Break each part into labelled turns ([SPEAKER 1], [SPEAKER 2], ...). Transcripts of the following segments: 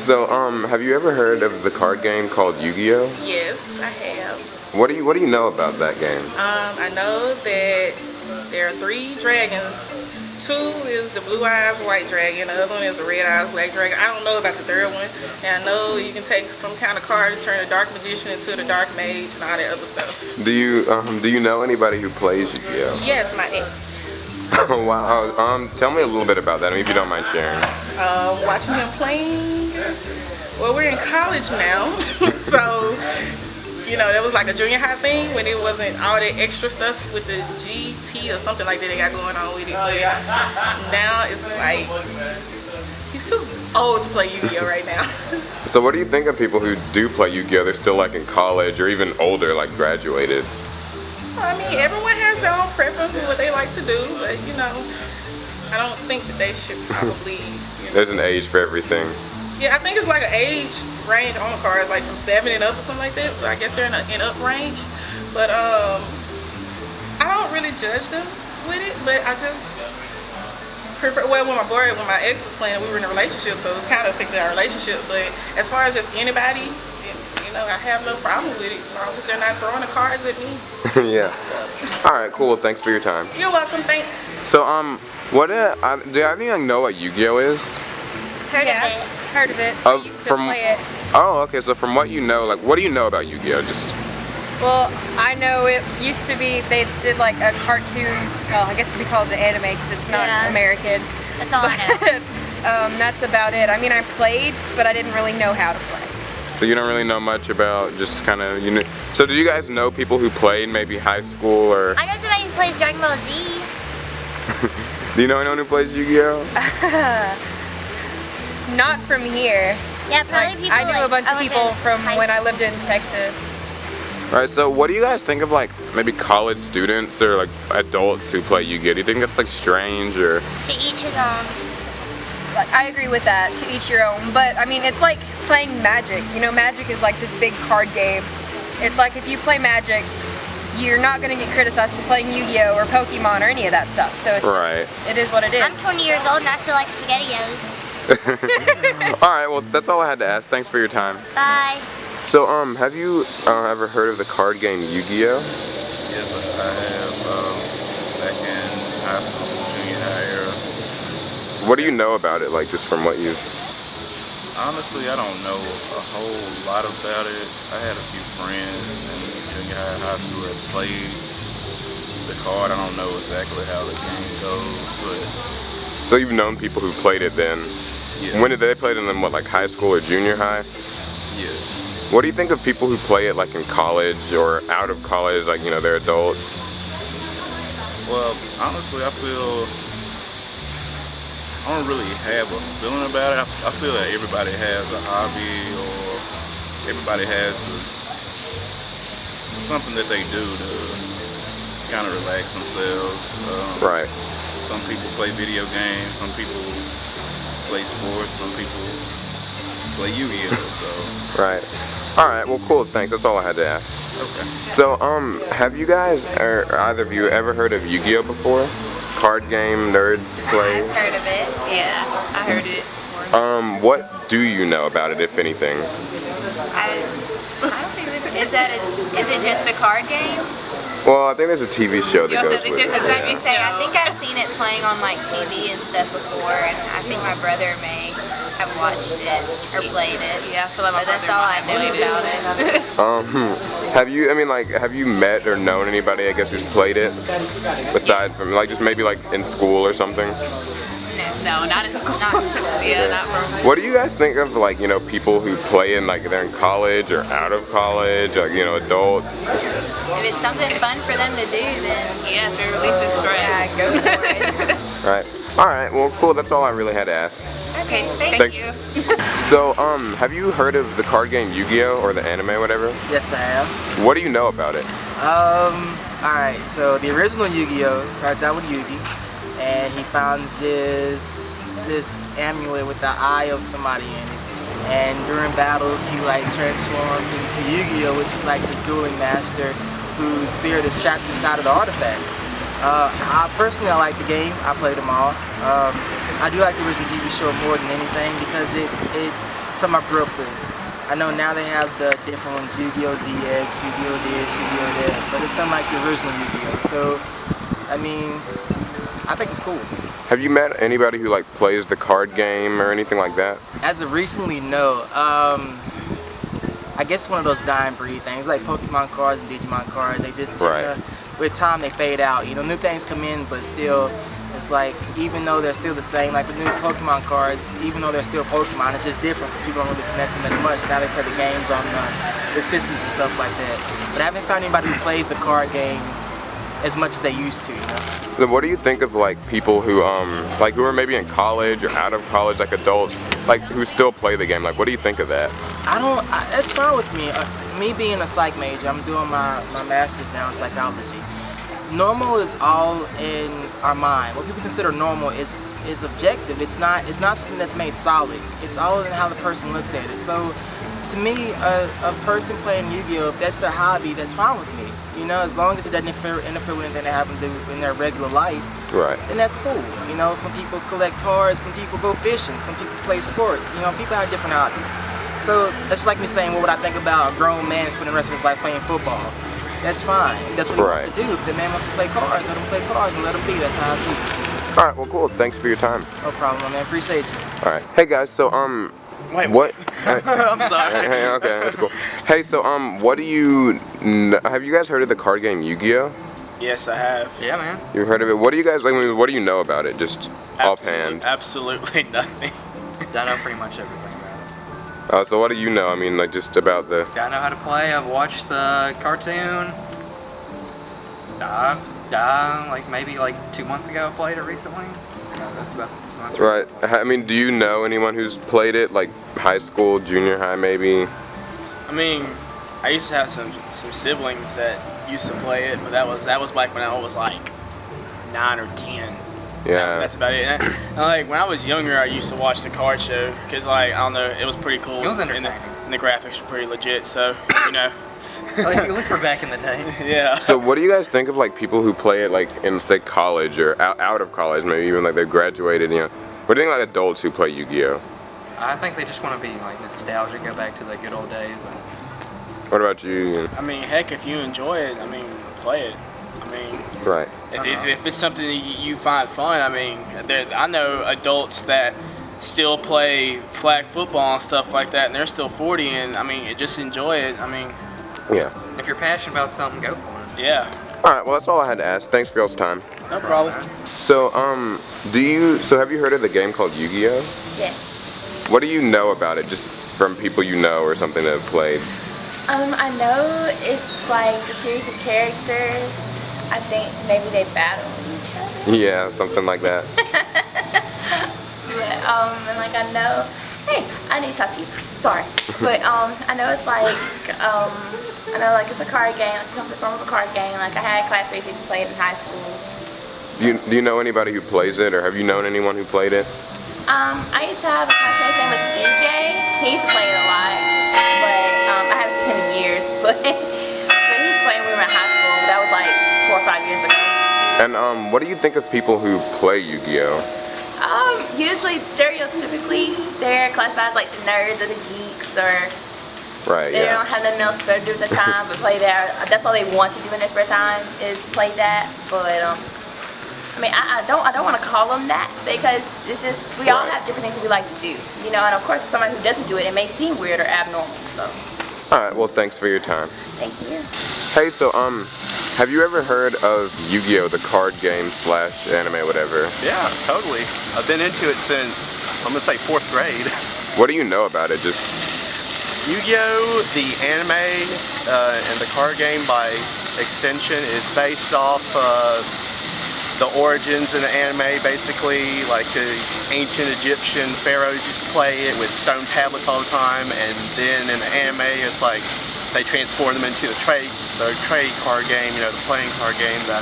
[SPEAKER 1] So, have you ever heard of the card game called Yu-Gi-Oh?
[SPEAKER 2] Yes, I have.
[SPEAKER 1] What do you know about that game?
[SPEAKER 2] I know that there are 3 dragons. 2 is the blue eyes white dragon, the other one is a red eyes black dragon. I don't know about the 3rd one. And I know you can take some kind of card and turn a dark magician into the dark mage and all that other stuff.
[SPEAKER 1] Do you know anybody who plays Yu-Gi-Oh?
[SPEAKER 2] Yes, my ex.
[SPEAKER 1] Oh wow. Tell me a little bit about that, if you don't mind sharing.
[SPEAKER 2] Watching him playing. Well, we're in college now, so that was like a junior high thing when it wasn't all that extra stuff with the GT or something like that they got going on with it. But now it's like he's too old to play Yu-Gi-Oh right now.
[SPEAKER 1] So what do you think of people who do play Yu-Gi-Oh? They're still like in college or even older, like graduated.
[SPEAKER 2] I mean, everyone has their own preference of what they like to do, but I don't think that they should probably.
[SPEAKER 1] There's an age for everything.
[SPEAKER 2] Yeah, I think it's like an age range on cards, like from 7 and up or something like that. So I guess they're in an up range. But I don't really judge them with it, but I just prefer. Well, when my ex was playing, we were in a relationship, so it was kind of affecting our relationship. But as far as just anybody, I have no problem with it as long as they're not throwing the cards at me.
[SPEAKER 1] Yeah. All right, cool. Thanks for your time.
[SPEAKER 2] You're welcome. Thanks.
[SPEAKER 1] So do anyone know what Yu-Gi-Oh is?
[SPEAKER 3] Heard of it. Heard of it. I used to play it.
[SPEAKER 1] Oh, okay. So from what you know, like, what do you know about Yu-Gi-Oh?
[SPEAKER 3] Well, I know it used to be, they did like a cartoon, well, I guess it'd be called the anime because it's not American.
[SPEAKER 4] That's all I know.
[SPEAKER 3] That's about it. I mean, I played, but I didn't really know how to play.
[SPEAKER 1] So you don't really know much about just kind of, so do you guys know people who played maybe high school or?
[SPEAKER 4] I know somebody who plays Dragon Ball Z.
[SPEAKER 1] Do you know anyone who plays Yu-Gi-Oh?
[SPEAKER 3] Not from here.
[SPEAKER 4] Yeah, probably people.
[SPEAKER 3] I knew a bunch of people from when I lived in Texas.
[SPEAKER 1] Alright, so what do you guys think of like maybe college students or like adults who play Yu-Gi-Oh? Do you think that's like strange or?
[SPEAKER 4] To each his own.
[SPEAKER 3] I agree with that, to each your own, but I mean it's like playing Magic. Magic is like this big card game. It's like if you play Magic, you're not going to get criticized for playing Yu-Gi-Oh or Pokemon or any of that stuff. So it's just, it is what it is.
[SPEAKER 4] I'm 20 years old and I still like SpaghettiOs.
[SPEAKER 1] Alright, well that's all I had to ask. Thanks for your time.
[SPEAKER 4] Bye.
[SPEAKER 1] So have you ever heard of the card game Yu-Gi-Oh?
[SPEAKER 5] Yes, I have. Back in high school, junior high era.
[SPEAKER 1] What do you know about it, like just from what you?
[SPEAKER 5] Honestly, I don't know a whole lot about it. I had a few friends in junior high school that played the card. I don't know exactly how the game goes, but.
[SPEAKER 1] So you've known people who played it then?
[SPEAKER 5] Yeah.
[SPEAKER 1] When did they play it in what, like high school or junior high?
[SPEAKER 5] Yes.
[SPEAKER 1] What do you think of people who play it like in college or out of college, like they're adults?
[SPEAKER 5] Well, honestly, I don't really have a feeling about it. I feel that everybody has a hobby or everybody has something that they do to kind of relax themselves.
[SPEAKER 1] Right.
[SPEAKER 5] Some people play video games, some people play sports, some people play Yu-Gi-Oh! So.
[SPEAKER 1] Right. Alright, well cool, thanks. That's all I had to ask.
[SPEAKER 5] Okay.
[SPEAKER 1] So, have you guys, or either of you, ever heard of Yu-Gi-Oh! Before? Card game nerds play?
[SPEAKER 6] I've heard of it, yeah. I heard it before.
[SPEAKER 1] What do you know about it, if anything?
[SPEAKER 6] I don't think is it just a card game?
[SPEAKER 1] Well, I think there's a TV show that goes with it.
[SPEAKER 6] I think I've seen it playing on like TV and stuff before, and I think my brother may have watched it or played it. Yeah, I feel like that's all I knew about it.
[SPEAKER 1] Have you met or known anybody, I guess, who's played it? Aside from, like, just maybe like in school or something?
[SPEAKER 6] No, not in school. Not in school, yeah, not from.
[SPEAKER 1] What do you guys think of, like, people who play in, like, they're in college or out of college, like, adults?
[SPEAKER 6] If it's something fun for them to do, then yeah, if it releases stress, go for it.
[SPEAKER 1] Right. Alright, well, cool. That's all I really had to ask.
[SPEAKER 6] Okay, thank you.
[SPEAKER 1] So, have you heard of the card game Yu-Gi-Oh! Or the anime, whatever?
[SPEAKER 7] Yes, I have.
[SPEAKER 1] What do you know about it?
[SPEAKER 7] Alright, so the original Yu-Gi-Oh! Starts out with Yugi, and he finds this amulet with the eye of somebody in it. And during battles, he like transforms into Yu-Gi-Oh!, which is like this dueling master whose spirit is trapped inside of the artifact. I personally like the game. I played them all. I do like the original TV show more than anything because it something I grew up with. I know now they have the different ones, Yu-Gi-Oh! ZX, Yu-Gi-Oh! This, Yu-Gi-Oh! That, but it's not like the original Yu-Gi-Oh! So, I mean, I think it's cool.
[SPEAKER 1] Have you met anybody who like plays the card game or anything like that?
[SPEAKER 7] As of recently, no. I guess one of those dying breed things, like Pokemon cards and Digimon cards. They just tend to, with time they fade out. You know, new things come in, but still, it's like even though they're still the same, like the new Pokemon cards, even though they're still Pokemon, it's just different because people don't really connect them as much. Now they play the games on the systems and stuff like that. But I haven't found anybody who plays the card game as much as they used to. You know?
[SPEAKER 1] So what do you think of like people who who are maybe in college or out of college, like adults, like who still play the game? Like, what do you think of that?
[SPEAKER 7] That's fine with me. Me being a psych major, I'm doing my master's now in psychology. Normal is all in our mind. What people consider normal is objective. It's not something that's made solid. It's all in how the person looks at it. So to me, a person playing Yu-Gi-Oh!, if that's their hobby, that's fine with me. You know, as long as it doesn't interfere with anything they have to do in their regular life, then that's cool. You know, some people collect cards, some people go fishing, some people play sports. You know, people have different hobbies. So that's like me saying, what would I think about a grown man spending the rest of his life playing football? That's fine. That's what he wants to do. If the man wants to play cards, let him play cards and let him be. That's how I see it.
[SPEAKER 1] All right, well, cool. Thanks for your time.
[SPEAKER 7] No problem, man. Appreciate you.
[SPEAKER 1] All right. Hey guys, so
[SPEAKER 8] Wait,
[SPEAKER 1] what?
[SPEAKER 8] I'm sorry.
[SPEAKER 1] Hey, okay, that's cool. Hey, so what do you have you guys heard of the card game Yu-Gi-Oh?
[SPEAKER 8] Yes, I have.
[SPEAKER 9] Yeah, man.
[SPEAKER 1] You've heard of it? What do you guys like? What do you know about it? Just offhand.
[SPEAKER 8] Absolutely nothing.
[SPEAKER 9] I know pretty much everything about it.
[SPEAKER 1] So what do you know? I mean, like just about the.
[SPEAKER 9] I know how to play. I've watched the cartoon. Like maybe like 2 months ago. I played it recently. That's about.
[SPEAKER 1] Right. I mean, do you know anyone who's played it, like high school, junior high, maybe?
[SPEAKER 8] I mean, I used to have some siblings that used to play it, but that was back when I was like 9 or 10.
[SPEAKER 1] Yeah.
[SPEAKER 8] That's about it. And, like when I was younger, I used to watch the card show because like I don't know, it was pretty cool.
[SPEAKER 9] It was entertaining.
[SPEAKER 8] And the graphics were pretty legit. So you know.
[SPEAKER 9] Like, at least we're back in the day.
[SPEAKER 8] Yeah.
[SPEAKER 1] So what do you guys think of like people who play it like in say college or out of college, maybe even like they've graduated, you know? What do you think like adults who play Yu-Gi-Oh?
[SPEAKER 9] I think they just want to be like nostalgic, go back to the good old days.
[SPEAKER 1] What about you?
[SPEAKER 8] I mean, heck, if you enjoy it, I mean, play it. I mean,
[SPEAKER 1] right.
[SPEAKER 8] If it's something that you find fun, I mean, I know adults that still play flag football and stuff like that, and they're still 40, and I mean, just enjoy it. I mean.
[SPEAKER 1] Yeah.
[SPEAKER 9] If you're passionate about something, go for it.
[SPEAKER 8] Yeah.
[SPEAKER 1] All right. Well, that's all I had to ask. Thanks for y'all's time.
[SPEAKER 8] No problem.
[SPEAKER 1] So, have you heard of the game called Yu-Gi-Oh?
[SPEAKER 10] Yes.
[SPEAKER 1] What do you know about it, just from people you know or something that have played?
[SPEAKER 10] I know it's like a series of characters. I think maybe they battle each other.
[SPEAKER 1] Yeah, something like that.
[SPEAKER 10] But, and like I know, hey, I need to talk to you. Sorry, but I know it's like I know like it's a card game. It comes from a card game. Like I had classmates who played in high school.
[SPEAKER 1] Do you know anybody who plays it, or have you known anyone who played it?
[SPEAKER 10] I used to have a classmate. His name was EJ. He used to play it a lot, but I haven't seen him in years. But he used to play when we were in high school. That was like 4 or 5 years ago.
[SPEAKER 1] And what do you think of people who play Yu-Gi-Oh?
[SPEAKER 10] Usually, stereotypically, they're classified as like the nerds or the geeks, or they don't have nothing else better to do with their time but play that. That's all they want to do in their spare time is play that. But I mean, I don't want to call them that because it's just we all have different things that we like to do, you know. And of course, if somebody who doesn't do it, it may seem weird or abnormal. So.
[SPEAKER 1] All right. Well, thanks for your time.
[SPEAKER 10] Thank you.
[SPEAKER 1] Hey, so have you ever heard of Yu-Gi-Oh, the card game / anime, whatever?
[SPEAKER 11] Yeah, totally. I've been into it since, I'm gonna say 4th grade.
[SPEAKER 1] What do you know about it? Just
[SPEAKER 11] Yu-Gi-Oh, the anime and the card game by extension is based off the origins in the anime, basically, like the ancient Egyptian pharaohs used to play it with stone tablets all the time, and then in the anime it's like they transform them into the trade card game, you know, the playing card game that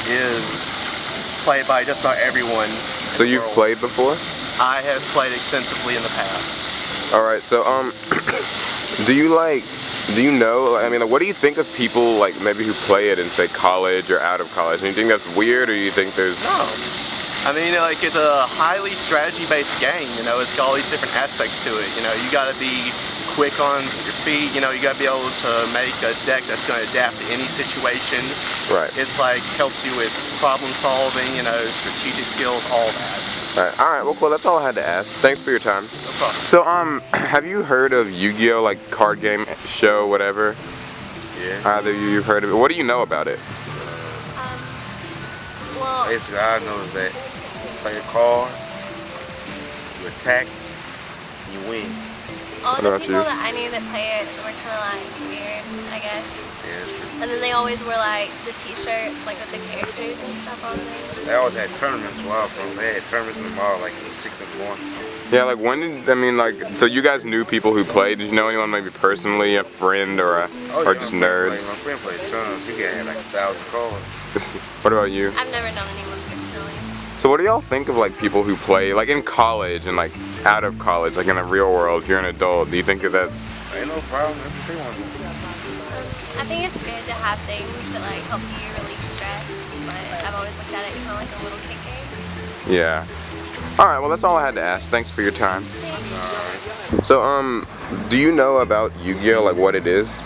[SPEAKER 11] is played by just about everyone.
[SPEAKER 1] So you've played before?
[SPEAKER 11] I have played extensively in the past.
[SPEAKER 1] All right. So do you know? I mean, what do you think of people like maybe who play it in say college or out of college? Do you think that's weird, or do you think there's?
[SPEAKER 11] No. I mean, like, it's a highly strategy-based game, you know, it's got all these different aspects to it, you know, you gotta be quick on your feet, you know, you gotta be able to make a deck that's gonna adapt to any situation.
[SPEAKER 1] Right.
[SPEAKER 11] It's like, helps you with problem solving, you know, strategic skills, all that.
[SPEAKER 1] Alright, well, cool, that's all I had to ask. Thanks for your time.
[SPEAKER 11] No problem.
[SPEAKER 1] So, have you heard of Yu-Gi-Oh, like, card game show, whatever?
[SPEAKER 11] Yeah.
[SPEAKER 1] Either of you've heard of it. What do you know about it?
[SPEAKER 4] Well,
[SPEAKER 12] Basically, I know that you play a card, you attack, you win.
[SPEAKER 4] all
[SPEAKER 1] What
[SPEAKER 4] the
[SPEAKER 1] about
[SPEAKER 4] people
[SPEAKER 1] you?
[SPEAKER 4] that I knew that play it were kind of like weird, I guess.
[SPEAKER 12] Yeah, it's true.
[SPEAKER 4] And then they always wore like the t-shirts, like with the characters and stuff on them.
[SPEAKER 12] They always had tournaments where I was from. They had tournaments in the mall, like in 6 and 1.
[SPEAKER 1] Yeah, like, when did, I mean, like, so you guys knew people who played. Did you know anyone maybe personally, a friend, or just nerds?
[SPEAKER 12] My friend played tons. You got like 1,000 cards.
[SPEAKER 1] What about you?
[SPEAKER 4] I've never known anyone personally.
[SPEAKER 1] So what do y'all think of, like, people who play, like, in college and, like, out of college, like, in the real world, if you're an adult? Do you think that that's...
[SPEAKER 12] Ain't no problem. That's what they want to do.
[SPEAKER 4] I think it's good to have things that like help you relieve stress, but I've always looked at it kind of like a little kid game.
[SPEAKER 1] Yeah. Alright, well, that's all I had to ask. Thanks for your time. So, do you know about Yu-Gi-Oh, like, what it is?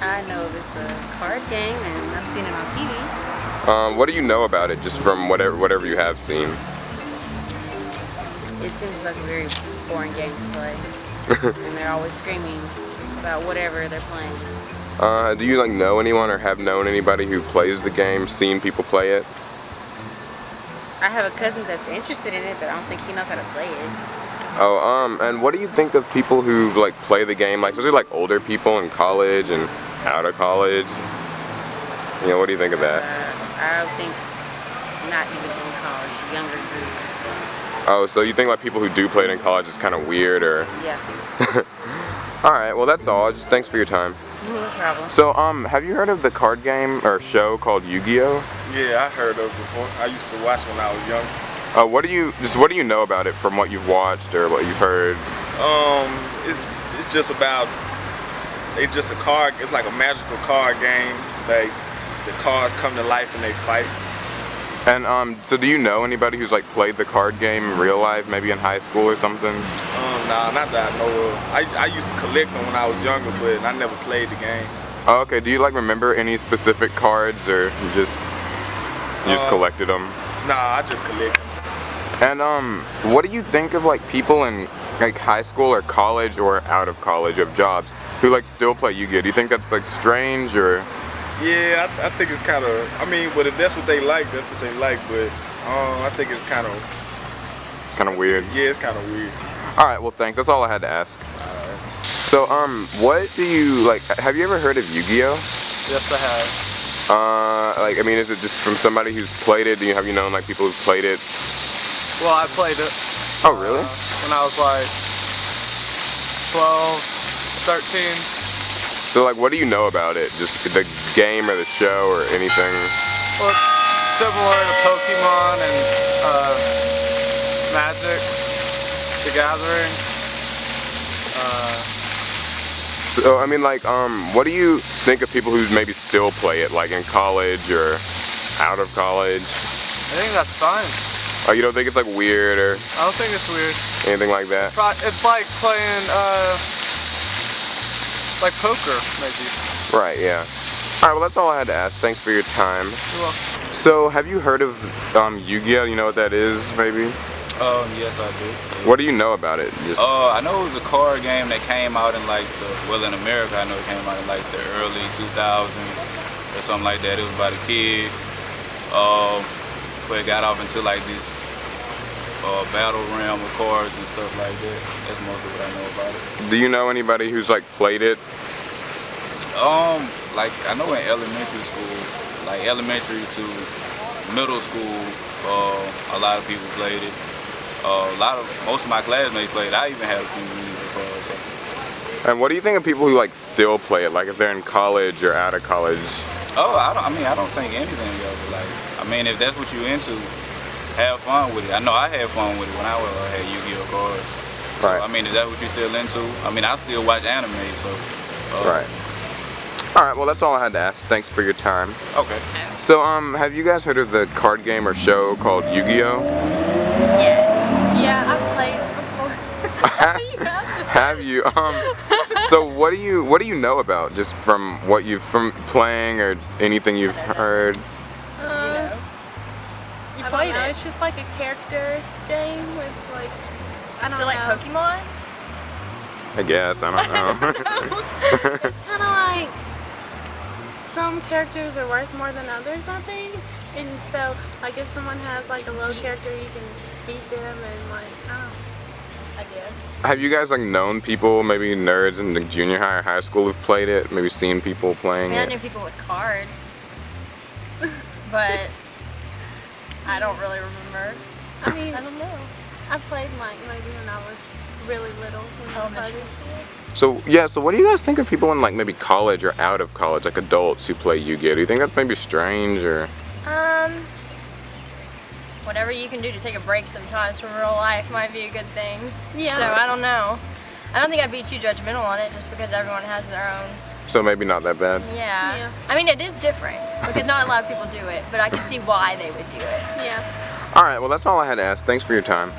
[SPEAKER 13] I know it's a card game and I've seen it on TV.
[SPEAKER 1] What do you know about it, just from whatever you have seen?
[SPEAKER 13] It seems like a very boring game to play. And they're always screaming about whatever they're playing.
[SPEAKER 1] Do you, like, know anyone or have known anybody who plays the game, seen people play it?
[SPEAKER 13] I have a cousin that's interested in it, but I don't think he knows how to play it.
[SPEAKER 1] Oh, and what do you think of people who, like, play the game, like, especially, like, older people in college and out of college? You know, what do you think of that?
[SPEAKER 13] I think not even in college, younger group.
[SPEAKER 1] Oh, so you think, like, people who do play it in college is kind of weird, or?
[SPEAKER 13] Yeah.
[SPEAKER 1] Alright, well, that's all. Just thanks for your time.
[SPEAKER 13] No problem.
[SPEAKER 1] So, have you heard of the card game or show called Yu-Gi-Oh?
[SPEAKER 14] Yeah, I heard of it before. I used to watch when I was young.
[SPEAKER 1] What do you know about it from what you've watched or what you've heard?
[SPEAKER 14] It's just about, it's just a card, it's like a magical card game. Like, the cards come to life and they fight.
[SPEAKER 1] And so do you know anybody who's, like, played the card game in real life, maybe in high school or something?
[SPEAKER 14] Nah, not that I know of. I used to collect them when I was younger, but I never played the game.
[SPEAKER 1] Oh, okay. Do you, like, remember any specific cards, or you just collected them?
[SPEAKER 14] Nah, I just collect them.
[SPEAKER 1] And what do you think of, like, people in, like, high school or college or out of college, of jobs, who, like, still play Yu-Gi-Oh? Do you think that's, like, strange, or?
[SPEAKER 14] Yeah, I think it's kind of, I mean, but if that's what they like, that's what they like, but I think it's kind of
[SPEAKER 1] weird?
[SPEAKER 14] Yeah, it's kind of weird.
[SPEAKER 1] Alright, well, thanks. That's all I had to ask. So, what do you, like, have you ever heard of Yu-Gi-Oh?
[SPEAKER 15] Yes, I have.
[SPEAKER 1] Like, I mean, is it just from somebody who's played it? Have you known, like, people who've played it?
[SPEAKER 15] Well, I played it.
[SPEAKER 1] Oh, really?
[SPEAKER 15] When I was like 12, 13.
[SPEAKER 1] So, like, what do you know about it? Just the game or the show or anything?
[SPEAKER 15] Well, it's similar to Pokemon and Magic, The Gathering.
[SPEAKER 1] So, I mean, like, what do you think of people who maybe still play it, like in college or out of college?
[SPEAKER 15] I think that's fine.
[SPEAKER 1] Oh, you don't think it's, like, weird or
[SPEAKER 15] I don't think it's weird.
[SPEAKER 1] anything like that?
[SPEAKER 15] It's like playing, like poker, maybe.
[SPEAKER 1] Right, yeah. Alright, well, that's all I had to ask. Thanks for your time.
[SPEAKER 15] You're welcome.
[SPEAKER 1] So, have you heard of Yu-Gi-Oh? You know what that is, maybe?
[SPEAKER 5] Yes, I do.
[SPEAKER 1] What do you know about it?
[SPEAKER 5] I know it was a card game that came out in like in America, I know it came out in like the early 2000s or something like that. It was about a kid, but it got off into like this battle realm of cards and stuff like that. That's mostly what I know about it.
[SPEAKER 1] Do you know anybody who's, like, played it?
[SPEAKER 5] Like I know in elementary school, like elementary to middle school, a lot of people played it. Most of my classmates played. I even had a few music cards.
[SPEAKER 1] And what do you think of people who, like, still play it, like if they're in college or out of college?
[SPEAKER 5] I don't think anything of it. Like, I mean, if that's what you're into, have fun with it. I know I had fun with it when I had Yu-Gi-Oh cards. So,
[SPEAKER 1] Right.
[SPEAKER 5] I mean, is that what you're still into? I mean, I still watch anime, so.
[SPEAKER 1] Right. Alright, well that's all I had to ask. Thanks for your time.
[SPEAKER 14] Okay.
[SPEAKER 1] So, have you guys heard of the card game or show called Yu-Gi-Oh?
[SPEAKER 10] Yes. Yeah, I've played before.
[SPEAKER 1] Have you? So what do you know about, just from what from playing or anything you've heard?
[SPEAKER 10] You
[SPEAKER 16] played it. It's just like a character game with like, I don't know.
[SPEAKER 3] Is it like Pokemon?
[SPEAKER 1] I guess, I don't know.
[SPEAKER 16] It's kind of like some characters are worth more than others, I think. And so, like if someone has like a low character, you can beat them and like, I don't know, I guess.
[SPEAKER 1] Have you guys like known people, maybe nerds in the junior high or high school who've played it? Maybe seen people playing
[SPEAKER 3] I
[SPEAKER 1] it?
[SPEAKER 3] knew people with cards, but I don't really remember.
[SPEAKER 16] I mean,
[SPEAKER 3] I don't know.
[SPEAKER 16] I played like maybe when I was really little. Elementary school.
[SPEAKER 1] So yeah, so what do you guys think of people in like maybe college or out of college, like adults who play Yu-Gi-Oh? Do you think that's maybe strange or?
[SPEAKER 3] Whatever you can do to take a break sometimes from real life might be a good thing.
[SPEAKER 16] Yeah.
[SPEAKER 3] So I don't know. I don't think I'd be too judgmental on it just because everyone has their own.
[SPEAKER 1] So maybe not that bad.
[SPEAKER 3] Yeah. I mean, it is different because not a lot of people do it, but I can see why they would do it.
[SPEAKER 16] Yeah.
[SPEAKER 1] All right, well that's all I had to ask. Thanks for your time.